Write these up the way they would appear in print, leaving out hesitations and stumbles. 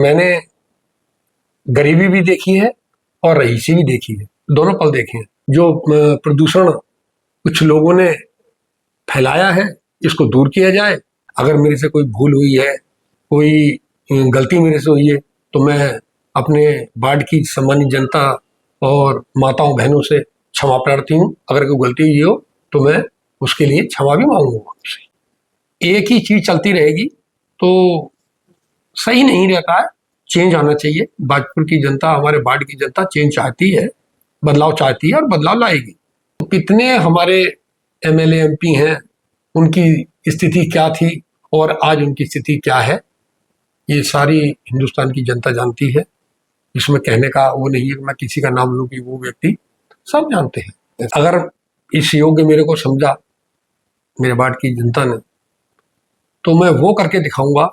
मैंने गरीबी भी देखी है और रईसी भी देखी है, दोनों पल देखे हैं। जो प्रदूषण कुछ लोगों ने फैलाया है, इसको दूर किया जाए। अगर मेरे से कोई भूल हुई है, कोई गलती मेरे से हुई है, तो मैं अपने वार्ड की सम्मानित जनता और माताओं बहनों से क्षमा प्रार्थी हूँ। अगर कोई गलती हुई हो तो मैं उसके लिए क्षमा भी मांगूंगा उनसे। एक ही चीज चलती रहेगी तो सही नहीं रहता है, चेंज आना चाहिए। बाजपुर की जनता, हमारे वार्ड की जनता चेंज चाहती है, बदलाव चाहती है और बदलाव लाएगी। तो कितने हमारे एमएलए एमपी हैं, उनकी स्थिति क्या थी और आज उनकी स्थिति क्या है, ये सारी हिंदुस्तान की जनता जानती है। इसमें कहने का वो नहीं है कि मैं किसी का नाम लूं कि वो व्यक्ति, सब जानते हैं। अगर इस योग्य मेरे को समझा मेरे वार्ड की जनता ने, तो मैं वो करके दिखाऊंगा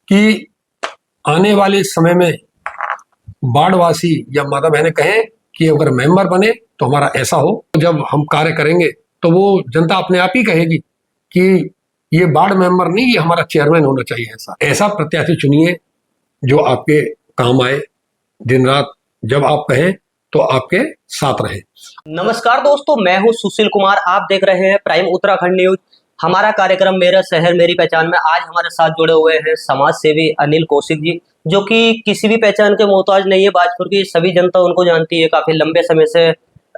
कि आने वाले समय में वार्डवासी या माता बहनें कहें कि अगर मेंबर बने तो हमारा ऐसा हो। जब हम कार्य करेंगे तो वो जनता अपने आप ही कहेगी कि ये वार्ड मेंबर नहीं, ये हमारा चेयरमैन होना चाहिए। ऐसा प्रत्याशी चुनिए जो आपके काम आए, दिन रात जब आप कहें तो आपके साथ रहे। नमस्कार दोस्तों, मैं हूं सुशील कुमार। आप देख रहे हैं प्राइम उत्तराखंड न्यूज। हमारा कार्यक्रम मेरा शहर मेरी पहचान में आज हमारे साथ जुड़े हुए हैं समाज सेवी अनिल कौशिक जी, जो कि किसी भी पहचान के मोहताज नहीं है। बाजपुर की सभी जनता उनको जानती है, काफी लंबे समय से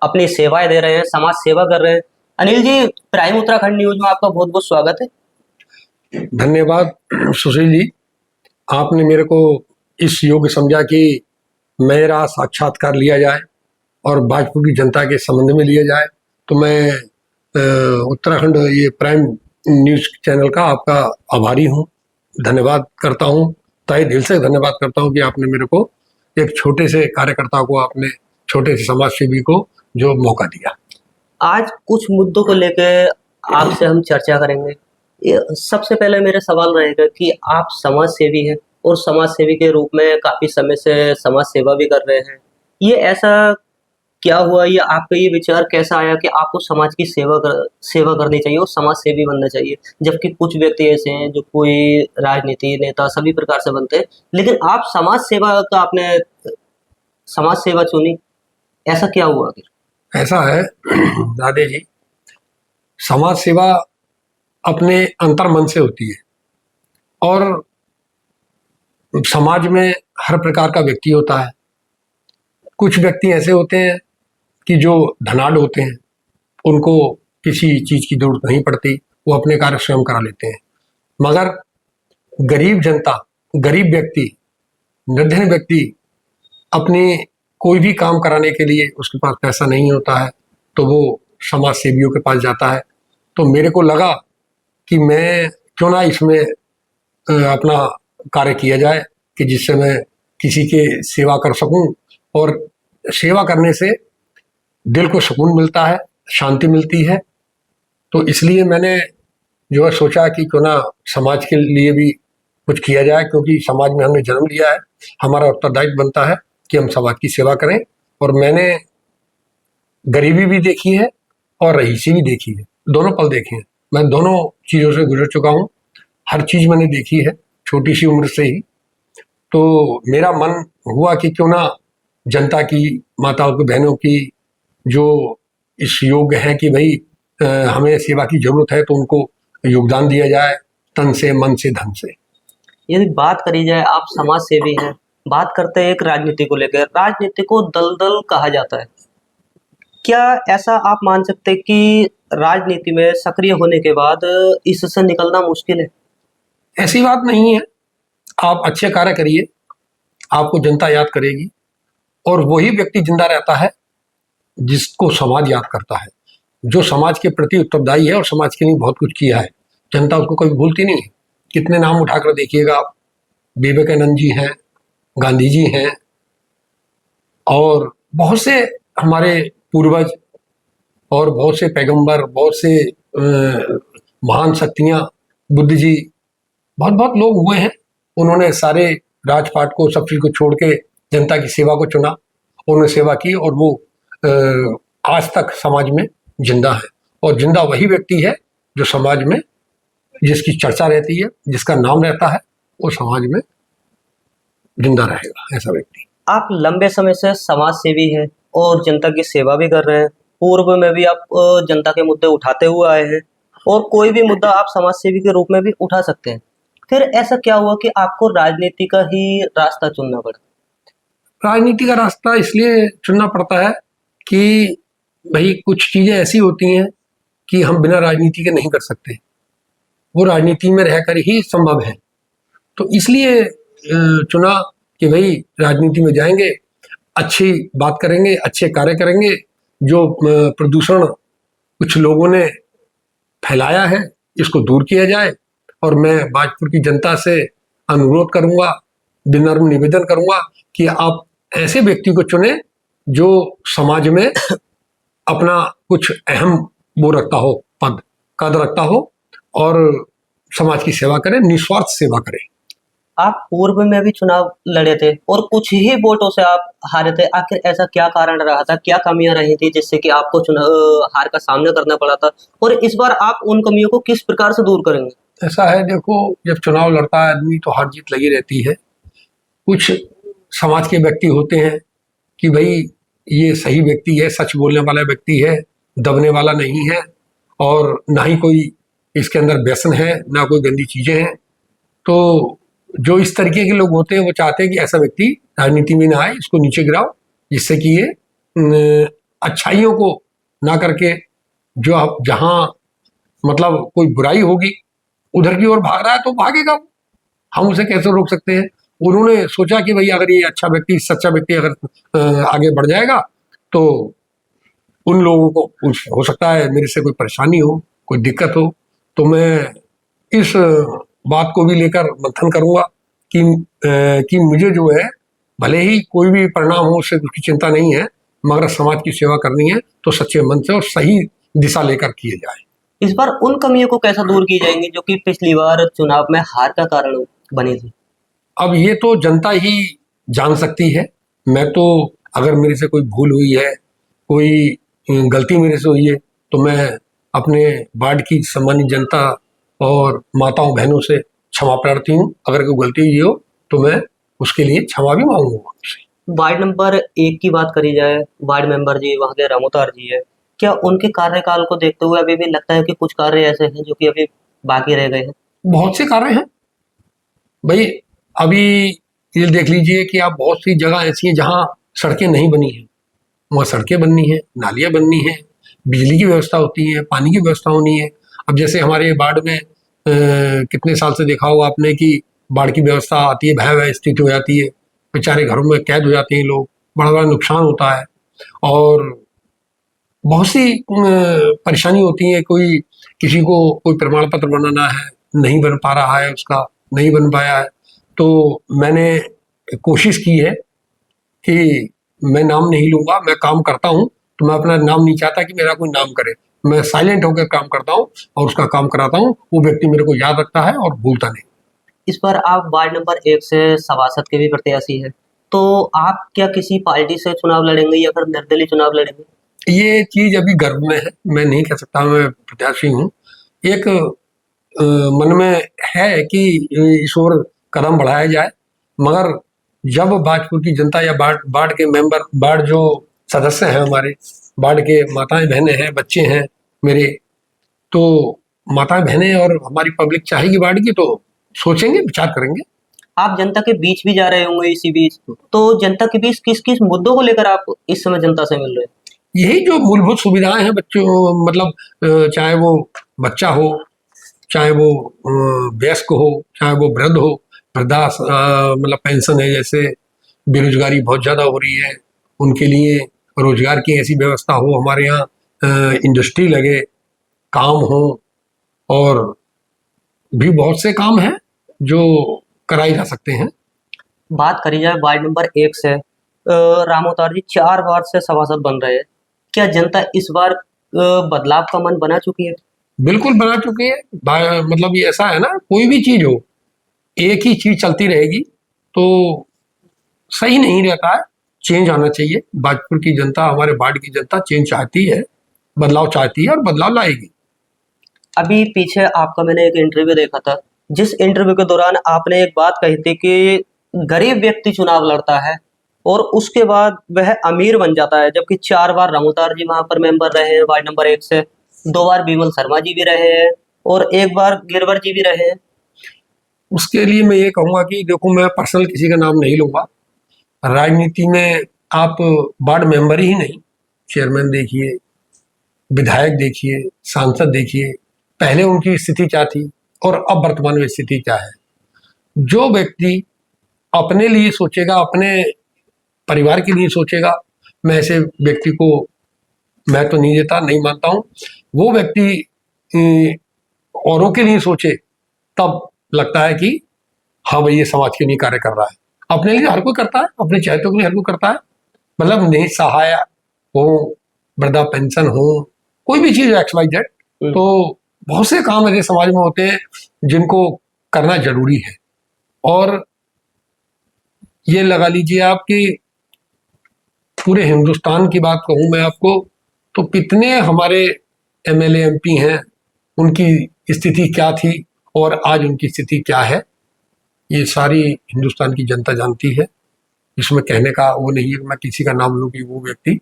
अपनी सेवाएं दे रहे हैं, समाज सेवा कर रहे हैं। अनिल जी, प्राइम उत्तराखंड न्यूज में आपका बहुत बहुत स्वागत है। धन्यवाद सुशील जी, आपने मेरे को इस योग्य समझा कि मेरा साक्षात्कार लिया जाए और बाजपुर की जनता के संबंध में लिया जाए। तो मैं उत्तराखंड ये प्राइम न्यूज चैनल का आपका आभारी हूँ, धन्यवाद करता हूँ, तहे दिल से धन्यवाद करता हूँ कि आपने मेरे को, एक छोटे से कार्यकर्ता को, आपने छोटे से समाज सेवी को जो मौका दिया। आज कुछ मुद्दों को लेकर आपसे हम चर्चा करेंगे। सबसे पहले मेरा सवाल रहेगा कि आप समाज सेवी हैं और समाज सेवी के रूप में काफी समय से समाज सेवा भी कर रहे हैं। ये ऐसा क्या हुआ, ये आपका ये विचार कैसा आया कि आपको समाज की सेवा करनी चाहिए और समाज सेवी बनना चाहिए, जबकि कुछ व्यक्ति ऐसे हैं जो कोई राजनीति नेता सभी प्रकार से बनते हैं, लेकिन आप समाज सेवा का आपने समाज सेवा चुनी, ऐसा क्या हुआ फिर? ऐसा है दादे जी, समाज सेवा अपने अंतर मन से होती है और समाज में हर प्रकार का व्यक्ति होता है। कुछ व्यक्ति ऐसे होते हैं कि जो धनाढ़ होते हैं, उनको किसी चीज की जरूरत नहीं पड़ती, वो अपने कार्य स्वयं करा लेते हैं। मगर गरीब जनता, गरीब व्यक्ति, निर्धन व्यक्ति अपने कोई भी काम कराने के लिए उसके पास पैसा नहीं होता है, तो वो समाज सेवियों के पास जाता है। तो मेरे को लगा कि मैं क्यों ना इसमें अपना कार्य किया जाए कि जिससे मैं किसी के सेवा कर सकूं, और सेवा करने से दिल को सुकून मिलता है, शांति मिलती है। तो इसलिए मैंने जो है सोचा कि क्यों ना समाज के लिए भी कुछ किया जाए, क्योंकि समाज में हमने जन्म लिया है, हमारा उत्तरदायित्व बनता है कि हम समाज की सेवा करें। और मैंने गरीबी भी देखी है और रईसी भी देखी है, दोनों पल देखे हैं। मैं दोनों चीज़ों से गुजर चुका हूँ, हर चीज़ मैंने देखी है छोटी सी उम्र से ही। तो मेरा मन हुआ कि क्यों ना जनता की, माताओं की, बहनों की जो इस योग्य है कि भाई हमें सेवा की जरूरत है, तो उनको योगदान दिया जाए, तन से, मन से, धन से। यदि बात करी जाए, आप समाज सेवी हैं, बात करते हैं एक राजनीति को लेकर। राजनीति को दलदल कहा जाता है। क्या ऐसा आप मान सकते हैं कि राजनीति में सक्रिय होने के बाद इससे निकलना मुश्किल है? ऐसी बात नहीं है, आप अच्छे कार्य करिए, आपको जनता याद करेगी, और वही व्यक्ति जिंदा रहता है जिसको समाज याद करता है, जो समाज के प्रति उत्तरदायी है और समाज के लिए बहुत कुछ किया है। जनता उसको कभी भूलती नहीं है। कितने नाम उठाकर देखिएगा आप, विवेकानंद जी हैं, गांधी जी हैं, और बहुत से हमारे पूर्वज और बहुत से पैगंबर, बहुत से महान शक्तियां, बुद्ध जी, बहुत बहुत लोग हुए हैं। उन्होंने सारे राजपाट को, सब चीज को छोड़ के जनता की सेवा को चुना, उन्होंने सेवा की, और वो आज तक समाज में जिंदा है। और जिंदा वही व्यक्ति है जो समाज में, जिसकी चर्चा रहती है, जिसका नाम रहता है, वो समाज में जिंदा रहेगा ऐसा व्यक्ति। आप लंबे समय से समाज सेवी हैं और जनता की सेवा भी कर रहे हैं। पूर्व में भी आप जनता के मुद्दे उठाते हुए आए हैं और कोई भी मुद्दा आप समाज सेवी के रूप में भी उठा सकते हैं। फिर ऐसा क्या हुआ कि आपको राजनीति का ही रास्ता चुनना पड़ा? राजनीति का रास्ता इसलिए चुनना पड़ता है कि भाई कुछ चीजें ऐसी होती हैं कि हम बिना राजनीति के नहीं कर सकते, वो राजनीति में रहकर ही संभव है। तो इसलिए चुना कि भाई राजनीति में जाएंगे, अच्छी बात करेंगे, अच्छे कार्य करेंगे। जो प्रदूषण कुछ लोगों ने फैलाया है इसको दूर किया जाए, और मैं बाजपुर की जनता से अनुरोध करूंगा, विनम्र निवेदन करूंगा कि आप ऐसे व्यक्ति को चुने जो समाज में अपना कुछ अहम वो रखता हो, कद रखता हो, और समाज की सेवा करे, निस्वार्थ सेवा करे। आप पूर्व में भी चुनाव लड़े थे और कुछ ही वोटों से आप हारे थे। आखिर ऐसा क्या कारण रहा था, क्या कमियां रही थी जिससे कि आपको हार का सामना करना पड़ा था, और इस बार आप उन कमियों को किस प्रकार से दूर करेंगे? ऐसा है, देखो, जब चुनाव लड़ता है आदमी तो हार जीत लगी रहती है। कुछ समाज के व्यक्ति होते हैं कि भाई ये सही व्यक्ति है, सच बोलने वाला व्यक्ति है, दबने वाला नहीं है, और ना ही कोई इसके अंदर व्यसन है, ना कोई गंदी चीजें हैं। तो जो इस तरीके के लोग होते हैं वो चाहते हैं कि ऐसा व्यक्ति राजनीति में ना आए, इसको नीचे गिराओ, जिससे कि ये अच्छाइयों को ना करके जो आप जहाँ मतलब कोई बुराई होगी उधर की ओर भाग रहा है तो भागेगा वो। हम उसे कैसे रोक सकते हैं? उन्होंने सोचा कि भाई अगर ये अच्छा व्यक्ति, सच्चा व्यक्ति अगर आगे बढ़ जाएगा तो उन लोगों को हो सकता है मेरे से कोई परेशानी हो, कोई दिक्कत हो, तो मैं इस बात को भी लेकर मंथन करूंगा कि मुझे जो है भले ही कोई भी परिणाम हो उससे उसकी चिंता नहीं है, मगर समाज की सेवा करनी है तो सच्चे मन से और सही दिशा लेकर किए जाए। इस बार उन कमियों को कैसा दूर की जाएंगी जो कि पिछली बार चुनाव में हार का कारण बनी थी? अब ये तो जनता ही जान सकती है। मैं तो, अगर मेरे से कोई भूल हुई है, कोई गलती मेरे से हुई है, तो मैं अपने वार्ड की सम्मानित जनता और माताओं बहनों से क्षमा प्रार्थी हूँ। अगर कोई गलती हुई हो तो मैं उसके लिए क्षमा भी मांगूंगा उनसे। वार्ड नंबर 1 की बात करी जाए, वार्ड मेंबर जी वहाँ के रामोतार जी है, क्या उनके कार्यकाल को देखते हुए अभी भी लगता है कि कुछ कार्य ऐसे हैं जो कि अभी बाकी रह गए हैं? बहुत से कार्य हैं भाई। अभी ये देख लीजिए कि आप बहुत सी जगह ऐसी हैं जहाँ सड़कें नहीं बनी हैं, वहाँ सड़कें बननी है, नालियाँ बननी है, बिजली की व्यवस्था होती है, पानी की व्यवस्था होनी है। अब जैसे हमारे बाढ़ में कितने साल से देखा होगा आपने कि बाढ़ की व्यवस्था आती है, भयावह स्थिति हो जाती है, बेचारे घरों में कैद हो जाते हैं लोग, बड़ा बड़ा नुकसान होता है, और बहुत सी परेशानी होती है। कोई किसी को कोई प्रमाण पत्र बनाना है, नहीं बन पा रहा है, उसका नहीं बन पाया है, तो मैंने कोशिश की है कि मैं नाम नहीं लूंगा, मैं काम करता हूँ तो मैं अपना नाम नहीं चाहता कि मेरा कोई नाम करे। मैं साइलेंट होकर काम करता हूँ और उसका काम कराता हूँ, वो व्यक्ति मेरे को याद रखता है और भूलता नहीं। इस बार आप वार्ड नंबर 1 से सभासद के भी प्रत्याशी हैं, तो आप क्या किसी पार्टी से चुनाव लड़ेंगे या फिर निर्दलीय चुनाव लड़ेंगे? ये चीज अभी गर्भ में है, मैं नहीं कह सकता मैं प्रत्याशी हूँ। एक मन में है कि इस ओर कदम बढ़ाया जाए, मगर जब बाजपुर की जनता या बाढ़ के मेंबर, बाढ़ जो सदस्य हैं हमारे, बाढ़ के माताएं बहनें हैं, बच्चे हैं मेरे, तो माताएं बहनें और हमारी पब्लिक चाहेगी बाढ़ की, तो सोचेंगे, विचार करेंगे। आप जनता के बीच भी जा रहे होंगे इसी बीच, तो जनता के बीच किस किस मुद्दों को लेकर आप इस समय जनता से मिल रहे हैं? यही जो मूलभूत सुविधाएं हैं बच्चों, मतलब चाहे वो बच्चा हो, चाहे वो वयस्क हो, चाहे वो वृद्ध हो, मतलब पेंशन है, जैसे बेरोजगारी बहुत ज़्यादा हो रही है, उनके लिए रोजगार की ऐसी व्यवस्था हो, हमारे यहाँ इंडस्ट्री लगे, काम हो, और भी बहुत से काम हैं जो कराए जा सकते हैं। बात करी जाए वार्ड नंबर 1 से, रामोतार जी 4 बार से सभासद बन रहे हैं। क्या जनता इस बार बदलाव का मन बना चुकी है? बिल्कुल बना चुके हैं। मतलब ये ऐसा है ना, कोई भी चीज हो, एक ही चीज चलती रहेगी तो सही नहीं रहता है, चेंज आना चाहिए। बाजपुर की जनता, हमारे वार्ड की जनता चेंज चाहती है, बदलाव चाहती है और बदलाव लाएगी। अभी पीछे आपका मैंने एक इंटरव्यू देखा था, जिस इंटरव्यू के दौरान आपने एक बात कही थी कि गरीब व्यक्ति चुनाव लड़ता है और उसके बाद वह अमीर बन जाता है, जबकि 4 बार रामोतार जी वहाँ पर मेंबर रहे हैं वार्ड नंबर 1 से, 2 बार विमल शर्मा जी भी रहे हैं और 1 बार गिरवर जी भी रहे हैं। उसके लिए मैं ये कहूँगा कि देखो, मैं पर्सनल किसी का नाम नहीं लूँगा। राजनीति में आप वार्ड मेंबर ही नहीं, चेयरमैन देखिए, विधायक देखिए, सांसद देखिए, पहले उनकी स्थिति क्या थी और अब वर्तमान में स्थिति क्या है। जो व्यक्ति अपने लिए सोचेगा, अपने परिवार के लिए सोचेगा, मैं ऐसे व्यक्ति को मैं तो नहीं देता, नहीं मानता हूँ। वो व्यक्ति औरों के लिए सोचे, तब लगता है कि हाँ भाई, ये समाज के लिए कार्य कर रहा है। अपने लिए हर कोई करता है, अपने चाहतों के लिए हर कोई करता है। मतलब निसहाय हो, वृद्धा पेंशन हो, कोई भी चीज एक्स वाई जेड, तो बहुत से काम ऐसे समाज में होते हैं जिनको करना जरूरी है। और ये लगा लीजिए आप कि पूरे हिंदुस्तान की बात कहूँ मैं आपको, तो कितने हमारे एमएलए एमपी हैं, उनकी स्थिति क्या थी और आज उनकी स्थिति क्या है, ये सारी हिंदुस्तान की जनता जानती है। इसमें कहने का वो नहीं है कि मैं किसी का नाम लूँ कि वो व्यक्ति,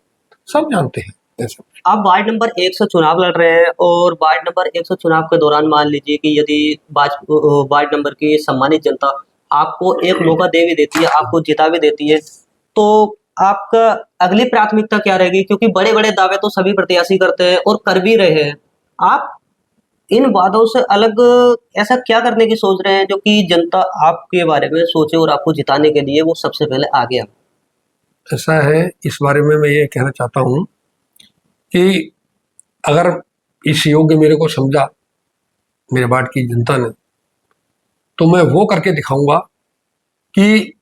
सब जानते हैं ऐसा। आप वार्ड नंबर 1 से चुनाव लड़ रहे हैं और वार्ड नंबर 1 से चुनाव के दौरान मान लीजिए कि यदि वार्ड नंबर की सम्मानित जनता आपको एक मौका दे भी देती है, आपको जिता भी देती है, तो आपका अगली प्राथमिकता क्या रहेगी? क्योंकि बड़े-बड़े दावे तो सभी प्रत्याशी करते हैं और कर भी रहे हैं। आप इन वादों से अलग ऐसा क्या करने की सोच रहे हैं जो कि जनता आपके बारे में सोचे और आपको जिताने के लिए वो सबसे पहले आगे आए? ऐसा है, इस बारे में मैं ये कहना चाहता हूँ कि अगर इस योग्य मेरे को समझा मेरे वार्ड की जनता ने, तो मैं वो करके दिखाऊंगा कि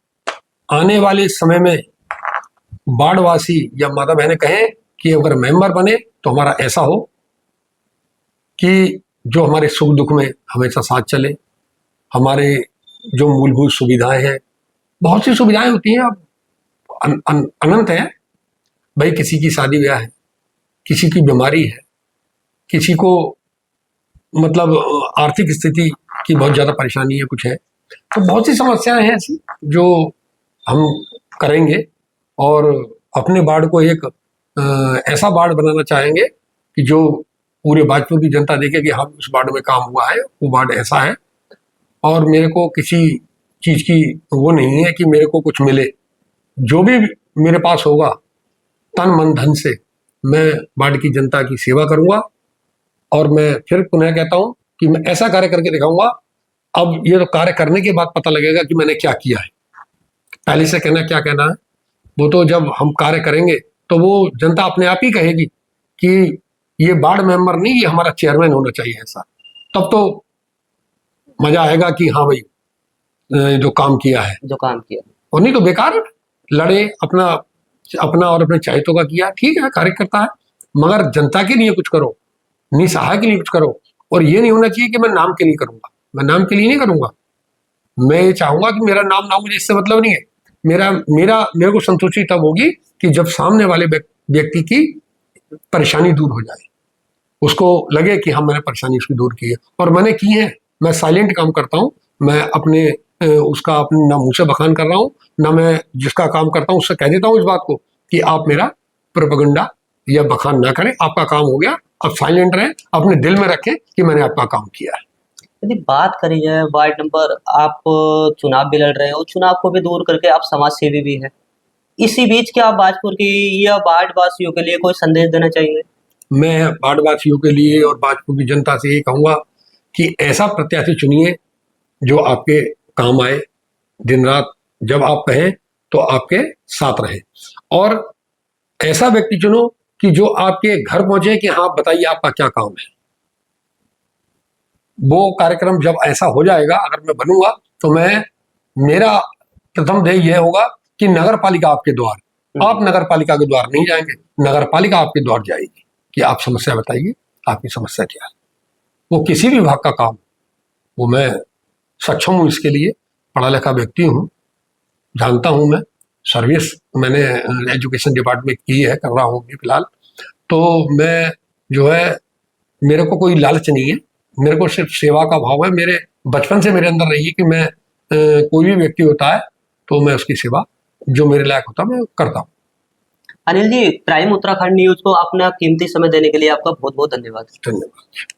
आने वाले समय में वार्डवासी या माता बहनें कहें कि अगर मेंबर बने तो हमारा ऐसा हो कि जो हमारे सुख दुख में हमेशा साथ चले। हमारे जो मूलभूत सुविधाएं हैं, बहुत सी सुविधाएं होती हैं, अब अनंत है भाई। किसी की शादी ब्याह है, किसी की बीमारी है, किसी को मतलब आर्थिक स्थिति की बहुत ज़्यादा परेशानी है, कुछ है, तो बहुत सी समस्याएं हैं ऐसी जो हम करेंगे। और अपने वार्ड को एक ऐसा वार्ड बनाना चाहेंगे कि जो पूरे भाजपा की जनता देखे कि हाँ, उस वार्ड में काम हुआ है, वो वार्ड ऐसा है। और मेरे को किसी चीज़ की वो नहीं है कि मेरे को कुछ मिले। जो भी मेरे पास होगा, तन मन धन से मैं वार्ड की जनता की सेवा करूंगा। और मैं फिर पुनः कहता हूं कि मैं ऐसा कार्य करके दिखाऊंगा। अब ये तो कार्य करने के बाद पता लगेगा कि मैंने क्या किया है। पहले से कहना क्या कहना है, वो तो जब हम कार्य करेंगे तो वो जनता अपने आप ही कहेगी कि ये वार्ड मेंबर नहीं, ये हमारा चेयरमैन होना चाहिए ऐसा। तब तो मजा आएगा कि हाँ भाई, जो काम किया है। जो काम किया। और नहीं तो बेकार लड़े, अपना अपना और अपने चाहतों का किया, ठीक है, कार्य करता है, मगर जनता के लिए कुछ करो, निसहाय के लिए कुछ करो। और ये नहीं होना चाहिए कि मैं नाम के लिए करूंगा। मैं नाम के लिए नहीं करूंगा। मैं ये चाहूंगा कि मेरा नाम ना हो, मुझे इससे मतलब नहीं है। मेरा मेरा मेरे को संतुष्टि तब होगी कि जब सामने वाले व्यक्ति की परेशानी दूर हो जाए, उसको लगे कि हाँ, मैंने परेशानी उसकी दूर की है और मैंने की है। मैं साइलेंट काम करता हूँ, मैं अपने उसका अपने ना मुंह से बखान कर रहा हूँ, ना मैं जिसका काम करता हूँ उससे कह देता हूँ इस बात को कि आप मेरा प्रोपेगेंडा या बखान ना करें, आपका काम हो गया, अब साइलेंट रहें, अपने दिल में रखें कि मैंने आपका काम किया है। यदि बात करी जाए वार्ड नंबर, आप चुनाव भी लड़ रहे हो, चुनाव को भी दूर करके आप समाज सेवी भी हैं। इसी बीच क्या आप बाजपुर की या वार्ड वासियों के लिए कोई संदेश देना चाहेंगे? मैं वार्डवासियों के लिए और भाजपा की जनता से ये कहूँगा कि ऐसा प्रत्याशी चुनिए जो आपके काम आए, दिन रात जब आप कहें तो आपके साथ रहे। और ऐसा व्यक्ति चुनो कि जो आपके घर पहुंचे कि हाँ, बताइए आपका क्या काम है। वो कार्यक्रम जब ऐसा हो जाएगा, अगर मैं बनूंगा, तो मेरा प्रथम ध्येय यह होगा कि नगर पालिका आपके द्वार, आप नगर पालिका के द्वार नहीं जाएंगे, नगर पालिका आपके द्वार जाएगी कि आप समस्या बताइए, आपकी समस्या क्या है। वो किसी भी विभाग का काम, वो मैं सक्षम हूँ इसके लिए, पढ़ा लिखा व्यक्ति हूँ, जानता हूँ। मैं सर्विस मैंने एजुकेशन डिपार्टमेंट की है, कर रहा हूँ अभी फिलहाल। तो मैं जो है, मेरे को कोई लालच नहीं है, मेरे को सिर्फ सेवा का भाव है। मेरे बचपन से मेरे अंदर रही है कि मैं कोई भी व्यक्ति होता है तो मैं उसकी सेवा जो मेरे लायक होता मैं करता हूँ। अनिल जी, प्राइम उत्तराखंड न्यूज को अपना कीमती समय देने के लिए आपका बहुत बहुत धन्यवाद। धन्यवाद।